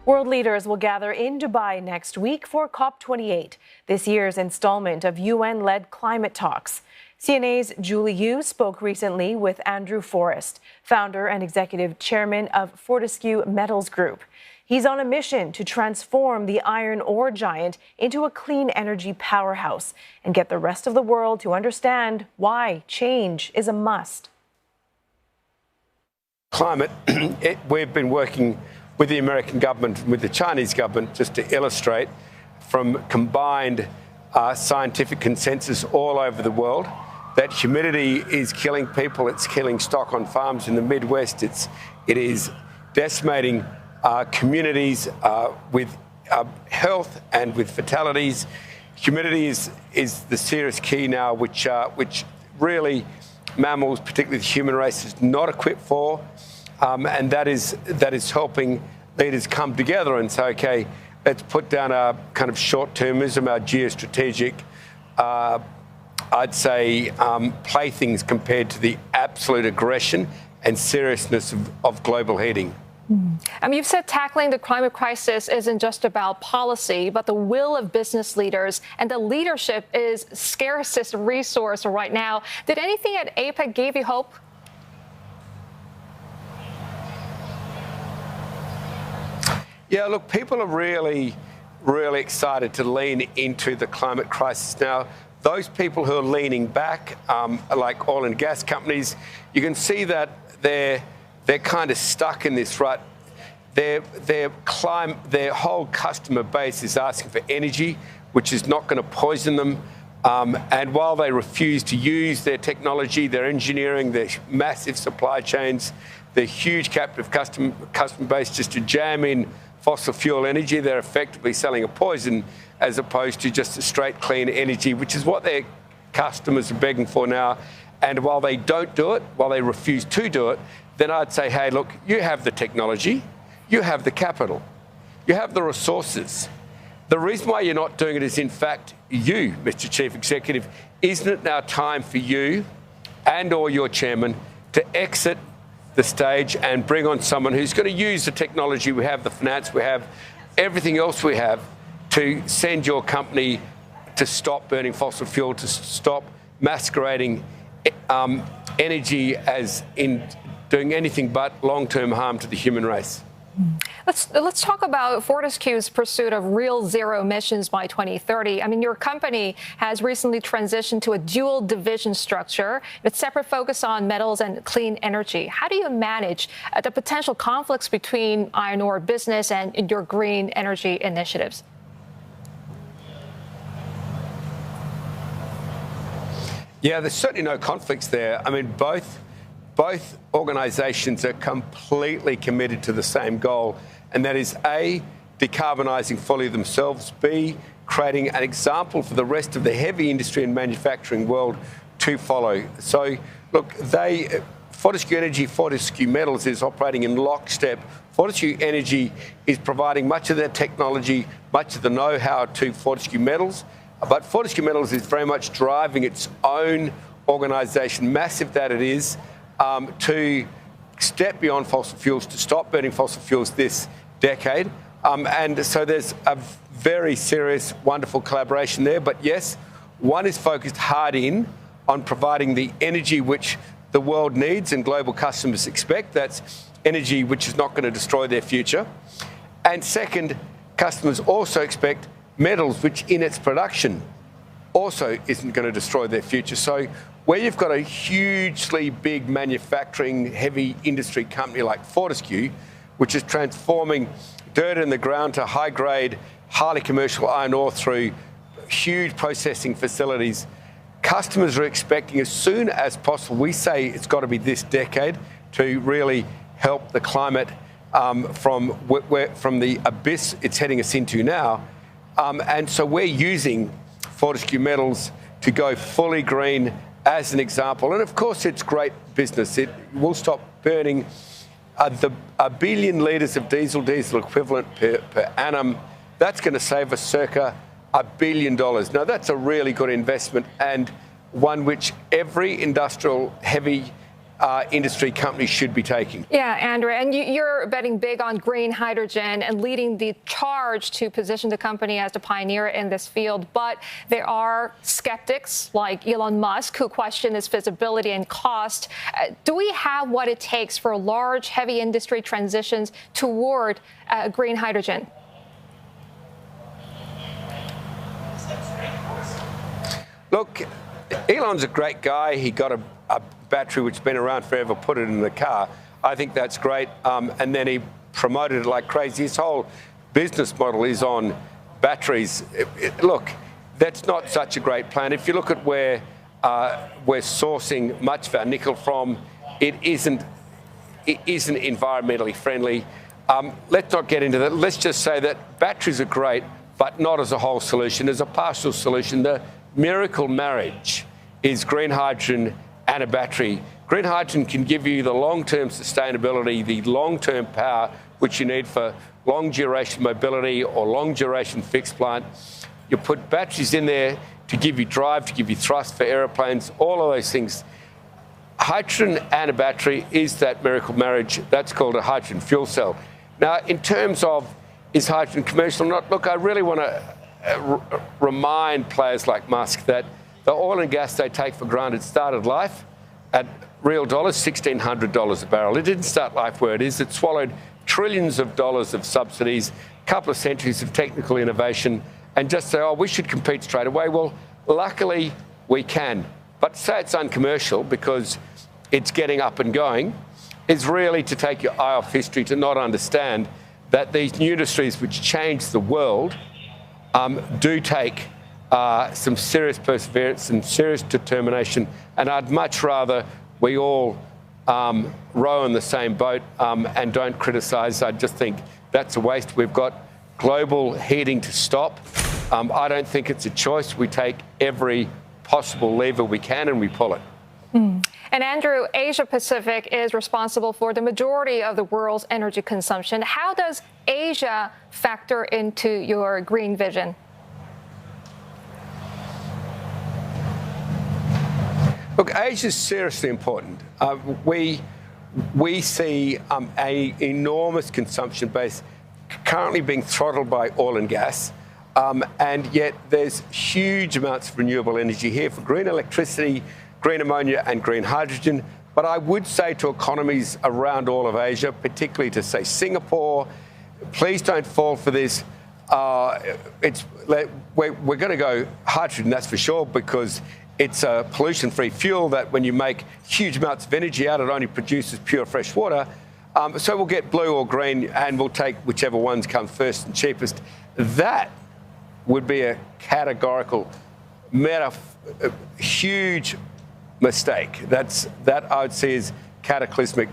World leaders will gather in Dubai next week for COP28, this year's installment of UN-led climate talks. CNA's Julie Yu spoke recently with Andrew Forrest, founder and executive chairman of Fortescue Metals Group. He's on a mission to transform the iron ore giant into a clean energy powerhouse and get the rest of the world to understand why change is a must. Climate, we've been working with the American government, with the Chinese government, just to illustrate from combined scientific consensus all over the world that humidity is killing people, it's killing stock on farms in the Midwest, it is decimating communities with health and with fatalities. Humidity is the serious key now, which really mammals, particularly the human race, is not equipped for. And that is helping leaders come together and say, okay, let's put down our kind of short-termism, our geostrategic, I'd say, playthings compared to the absolute aggression and seriousness of global heating. You've said tackling the climate crisis isn't just about policy, but the will of business leaders, and the leadership is scarcest resource right now. Did anything at APEC give you hope? Yeah, look, people are really, really excited to lean into the climate crisis now. Those people who are leaning back, like oil and gas companies, you can see that they're kind of stuck in this rut. Their whole customer base is asking for energy, which is not going to poison them. And while they refuse to use their technology, their engineering, their massive supply chains, their huge captive customer base just to jam in fossil fuel energy, they're effectively selling a poison as opposed to just a straight clean energy, which is what their customers are begging for now. And while they don't do it, while they refuse to do it, then I'd say, hey, look, you have the technology, you have the capital, you have the resources. The reason why you're not doing it is, in fact, you, Mr. Chief Executive. Isn't it now time for you and or your chairman to exit the stage and bring on someone who's going to use the technology we have, the finance we have, everything else we have, to send your company to stop burning fossil fuel, to stop masquerading energy as in doing anything but long-term harm to the human race? Let's talk about Fortescue's pursuit of real zero emissions by 2030. Your company has recently transitioned to a dual division structure with separate focus on metals and clean energy. How do you manage the potential conflicts between iron ore business and your green energy initiatives? Yeah, there's certainly no conflicts there. Both organisations are completely committed to the same goal, and that is A, decarbonising fully themselves, B, creating an example for the rest of the heavy industry and manufacturing world to follow. So, look, Fortescue Energy, Fortescue Metals is operating in lockstep. Fortescue Energy is providing much of their technology, much of the know-how to Fortescue Metals, but Fortescue Metals is very much driving its own organisation, massive that it is, to step beyond fossil fuels, to stop burning fossil fuels this decade. And so there's a very serious, wonderful collaboration there. But yes, one is focused hard in on providing the energy which the world needs and global customers expect. That's energy which is not going to destroy their future. And second, customers also expect metals which in its production also isn't going to destroy their future. So where you've got a hugely big manufacturing heavy industry company like Fortescue, which is transforming dirt in the ground to high grade, highly commercial iron ore through huge processing facilities, customers are expecting as soon as possible, we say it's got to be this decade, to really help the climate from the abyss it's heading us into now. And so we're using Fortescue Metals to go fully green as an example. And of course, it's great business. It will stop burning a billion litres of diesel equivalent per annum. That's going to save us circa $1 billion. Now, that's a really good investment, and one which every industrial heavy industry companies should be taking. Yeah, Andrew, and you're betting big on green hydrogen and leading the charge to position the company as the pioneer in this field. But there are skeptics like Elon Musk who question its feasibility and cost. Do we have what it takes for large, heavy industry transitions toward green hydrogen? Look, Elon's a great guy. He got a battery which has been around forever, put it in the car. I think that's great. And then he promoted it like crazy. His whole business model is on batteries. Look, that's not such a great plan. If you look at where we're sourcing much of our nickel from, it isn't environmentally friendly. Let's not get into that. Let's just say that batteries are great, but not as a whole solution, as a partial solution. The miracle marriage is green hydrogen and a battery. Green hydrogen can give you the long-term sustainability, the long-term power which you need for long-duration mobility or long-duration fixed plant. You put batteries in there to give you drive, to give you thrust for aeroplanes, all of those things. Hydrogen and a battery is that miracle marriage. That's called a hydrogen fuel cell. Now, in terms of is hydrogen commercial or not, look, I really want to remind players like Musk that the oil and gas they take for granted started life at real dollars, $1,600 a barrel. It didn't start life where it is. It swallowed trillions of dollars of subsidies, a couple of centuries of technical innovation, and just say, oh, we should compete straight away. Well, luckily we can. But to say it's uncommercial because it's getting up and going is really to take your eye off history, to not understand that these new industries which change the world do take some serious perseverance, some serious determination, and I'd much rather we all row in the same boat and don't criticise. I just think that's a waste. We've got global heating to stop. I don't think it's a choice. We take every possible lever we can and we pull it. And Andrew, Asia Pacific is responsible for the majority of the world's energy consumption. How does Asia factor into your green vision? Look, Asia is seriously important. We see an enormous consumption base currently being throttled by oil and gas, and yet there's huge amounts of renewable energy here for green electricity, green ammonia and green hydrogen. But I would say to economies around all of Asia, particularly to say Singapore, please don't fall for this. We're going to go hydrogen, that's for sure, because it's a pollution-free fuel that when you make huge amounts of energy out, it only produces pure fresh water. So we'll get blue or green and we'll take whichever ones come first and cheapest. That would be a categorical, huge mistake. That I would see as cataclysmic.